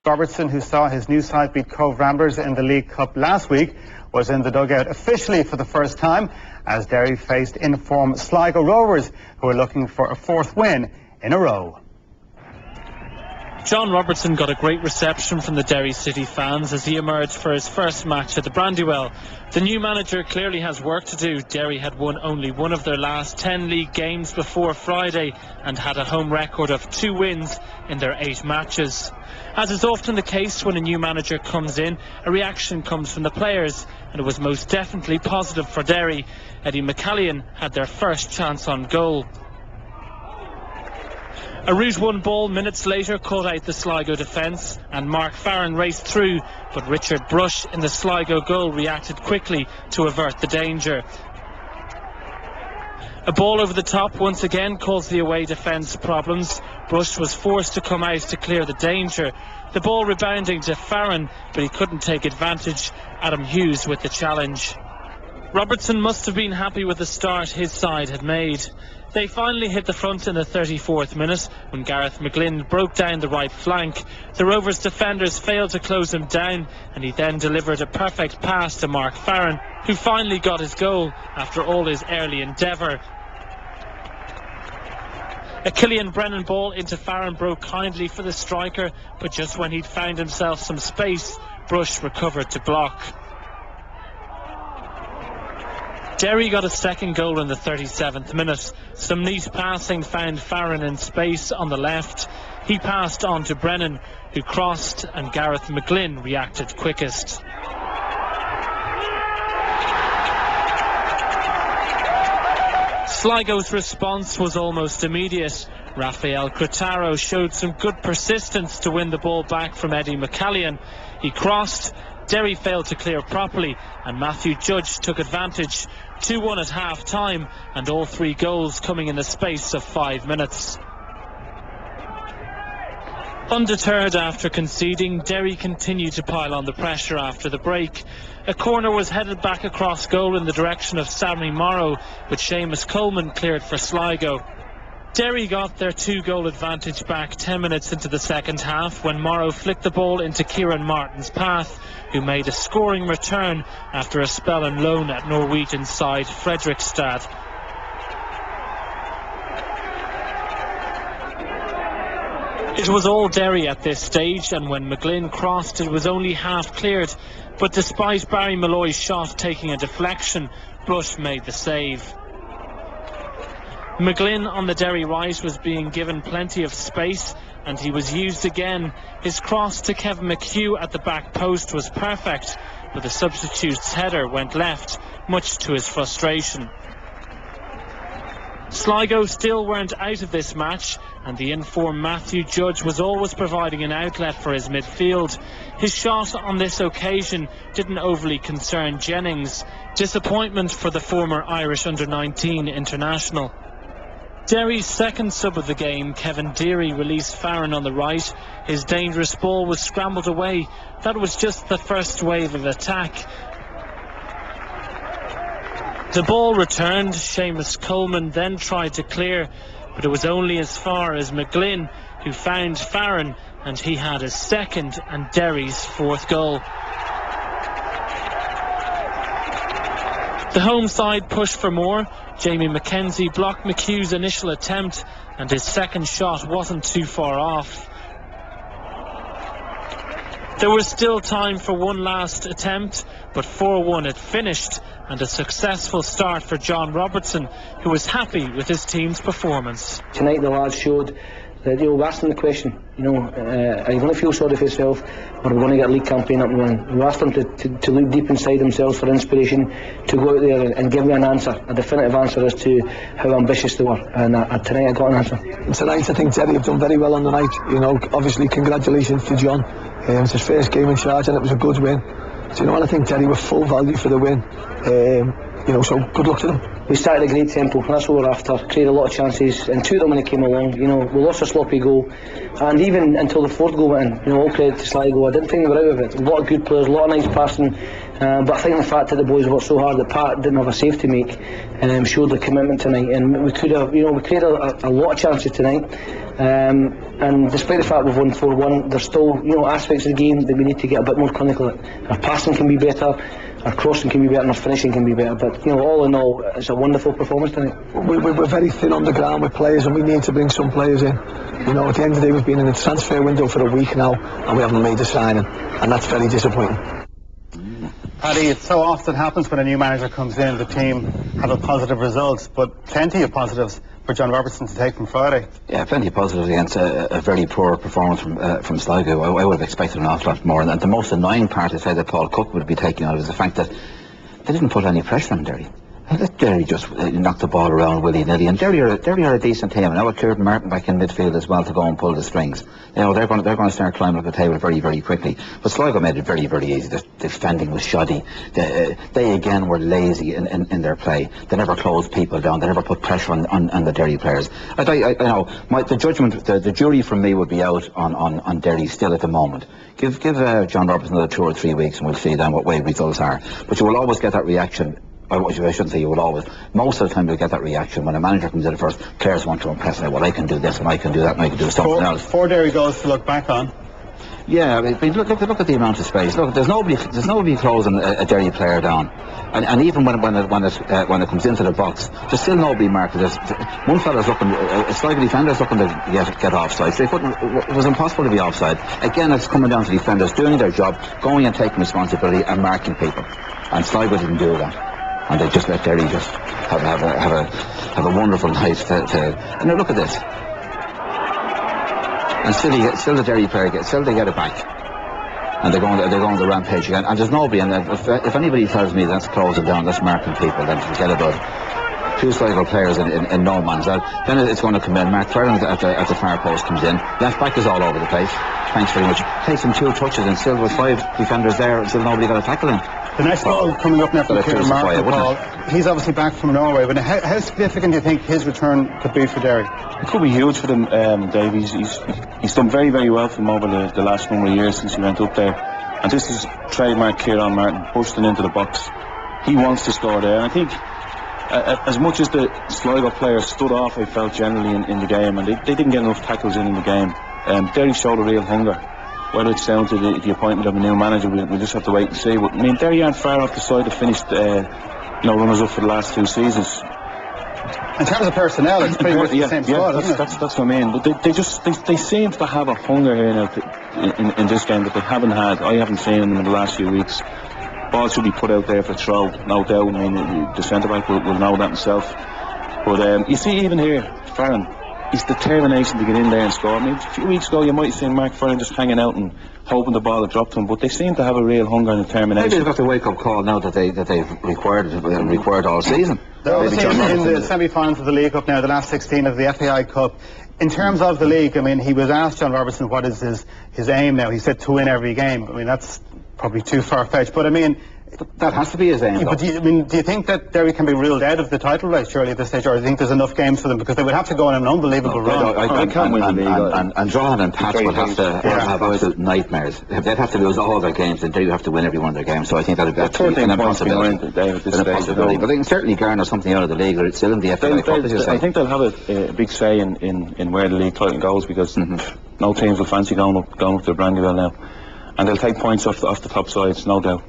Robertson, who saw his new side beat Cove Ramblers in the League Cup last week, was in the dugout officially for the first time as Derry faced in-form Sligo Rovers, who are looking for a fourth win in a row. John Robertson got a great reception from the Derry City fans as he emerged for his first match at the Brandywell. The new manager clearly has work to do. Derry had won only one of their last 10 league games before Friday and had a home record of 2 wins in their 8 matches. As is often the case when a new manager comes in, a reaction comes from the players, and it was most definitely positive for Derry. Eddie McCallion had their first chance on goal. A Route 1 ball minutes later caught out the Sligo defence and Mark Farron raced through, but Richard Brush in the Sligo goal reacted quickly to avert the danger. A ball over the top once again caused the away defence problems. Brush was forced to come out to clear the danger. The ball rebounding to Farron, but he couldn't take advantage. Adam Hughes with the challenge. Robertson must have been happy with the start his side had made. They finally hit the front in the 34th minute when Gareth McGlynn broke down the right flank. The Rovers defenders failed to close him down, and he then delivered a perfect pass to Mark Farron, who finally got his goal after all his early endeavour. A Killian Brennan ball into Farron broke kindly for the striker, but just when he'd found himself some space, Brush recovered to block. Derry got a second goal in the 37th minute. Some neat passing found Farron in space on the left. He passed on to Brennan, who crossed, and Gareth McGlynn reacted quickest. Sligo's response was almost immediate. Rafael Crotaro showed some good persistence to win the ball back from Eddie McCallion. He crossed, Derry failed to clear properly, and Matthew Judge took advantage. 2-1 at half-time, and all 3 goals coming in the space of 5 minutes. Undeterred after conceding, Derry continued to pile on the pressure after the break. A corner was headed back across goal in the direction of Sammy Morrow, but Seamus Coleman cleared for Sligo. Derry got their 2-goal advantage back 10 minutes into the second half when Morrow flicked the ball into Kieran Martin's path, who made a scoring return after a spell on loan at Norwegian side Fredrikstad. It was all Derry at this stage, and when McGlynn crossed it was only half cleared, but despite Barry Malloy's shot taking a deflection, Brush made the save. McGlynn on the Derry right was being given plenty of space, and he was used again. His cross to Kevin McHugh at the back post was perfect, but the substitute's header went left, much to his frustration. Sligo still weren't out of this match, and the in-form Matthew Judge was always providing an outlet for his midfield. His shot on this occasion didn't overly concern Jennings. Disappointment for the former Irish under-19 international. Derry's second sub of the game, Kevin Derry, released Farron on the right. His dangerous ball was scrambled away. That was just the first wave of attack. The ball returned. Seamus Coleman then tried to clear, but it was only as far as McGlynn, who found Farron, and he had his second and Derry's 4th goal. The home side pushed for more. Jamie McKenzie blocked McHugh's initial attempt, and his second shot wasn't too far off. There was still time for one last attempt, but 4-1 it finished, and a successful start for John Robertson, who was happy with his team's performance. Tonight the lads showed that we asked them the question, are you going to feel sorry for yourself, or are we going to get a league campaign up and running? We asked them to look deep inside themselves for inspiration, to go out there and give me an answer, a definitive answer as to how ambitious they were, and tonight I got an answer. Tonight I think Derry have done very well on the night. Obviously congratulations to John. It's his first game in charge and it was a good win. So I think Derry were full value for the win. So good luck to them. we started a great tempo, and that's what we're after. Created a lot of chances and took them when they came along. You know, we lost a sloppy goal, and even until the fourth goal went in, you know, all credit to Sligo. I didn't think they were out of it. A lot of good players, a lot of nice passing, but I think the fact that the boys worked so hard that Pat didn't have a save to make showed the commitment tonight. And we could have, you know, we created a lot of chances tonight. And despite the fact we've won 4-1, there's still, you know, aspects of the game that we need to get a bit more clinical at. Our passing can be better, our crossing can be better, and our finishing can be better. But, you know, all in all, it's a wonderful performance tonight. We're very thin on the ground with players, and we need to bring some players in. You know, at the end of the day, we've been in the transfer window for a week now, and we haven't made a signing, and that's very disappointing. Paddy, it so often happens when a new manager comes in, the team have a positive results, but plenty of positives for John Robertson to take from Friday. Yeah, plenty of positives against a very poor performance from Sligo. I would have expected an awful lot more, and the most annoying part I say that Paul Cook would be taking out is the fact that they didn't put any pressure on Derry. Let Derry just knock the ball around willy-nilly, and Derry are a decent team. Now with Kieran Martin back in midfield as well to go and pull the strings, you know, they're going to start climbing up the table very, very quickly. But Sligo made it very, very easy. The defending was shoddy. They again were lazy in their play. They never closed people down. They never put pressure on the Derry players. You know, the judgment, the jury from me would be out on Derry still at the moment. Give John Robertson another 2 or 3 weeks, and we'll see then what way results are. But you will always get that reaction. I shouldn't say you will always. Most of the time you'll get that reaction when a manager comes in at first. Players want to impress and well, I can do this and I can do that and I can do something else. 4 Derry goals to look back on. Yeah, I mean, look at the amount of space. Look, there's nobody closing a Derry player down, and even when it comes into the box, there's still nobody marked. There's one fella's looking, a Sligo defender's looking to get offside. So it was impossible to be offside. Again, it's coming down to defenders doing their job, going and taking responsibility and marking people, and Sligo didn't do that. And they just let Derry just have a wonderful night and now look at this. And still the Derry player they get it back. And they're going the rampage again. And there's nobody, and if anybody tells me that's closing down, that's marking people, then forget about it. 2 Sligo players in no man's land. Then it's going to come in. Mark Ferland at the far post comes in. Left back is all over the place. Thanks very much. Takes him 2 touches and still with 5 defenders there, and still nobody got a tackle in. The next ball coming up now from Kieran Martin, he's obviously back from Norway, but how significant do you think his return could be for Derry? It could be huge for them, Dave. He's done very, very well for them over the last number of years since he went up there. And this is trademark Kieran Martin, bursting into the box. He wants to score there. And I think as much as the Sligo players stood off, I felt generally in the game, and they didn't get enough tackles in the game. Derry showed a real hunger. Whether it's down to the appointment of a new manager, we'll just have to wait and see. But I mean, Derry aren't far off the side of finished runners up for the last 2 seasons. In terms of personnel, it's pretty much the same squad, isn't it? That's what I mean. But they seem to have a hunger here now in this game that they haven't had. I haven't seen them in the last few weeks. Ball should be put out there for throw, no doubt. I mean, the centre back will know that himself. But you see, even here, Farron. His determination to get in there and score. I mean, a few weeks ago you might have seen Mark Ferland just hanging out and hoping the ball had dropped to him, but they seem to have a real hunger and determination. Maybe they've got the wake-up call now that they've required all season. They're obviously in the semi-finals of the League Cup now, the last 16 of the FAI Cup. In terms of the league, I mean, he was asked, John Robertson, what is his aim now. He said to win every game. I mean, that's probably too far-fetched, but I mean, that has to be his aim. But do you think that Derry can be ruled out of the title race surely at this stage, or do you think there's enough games for them, because they would have to go on an unbelievable run? I can't win the league. And John and Pat would have to have absolute nightmares. They'd have to lose all their games, and Derry would have to win every one of their games. So I think that would be an impossibility. But they can certainly garner something out of the league, or it's still in the FA Cup, as you say. I think they'll have a big say in where the league title goes, because no teams will fancy going up to Brandywell now, and they'll take points off the top sides, no doubt.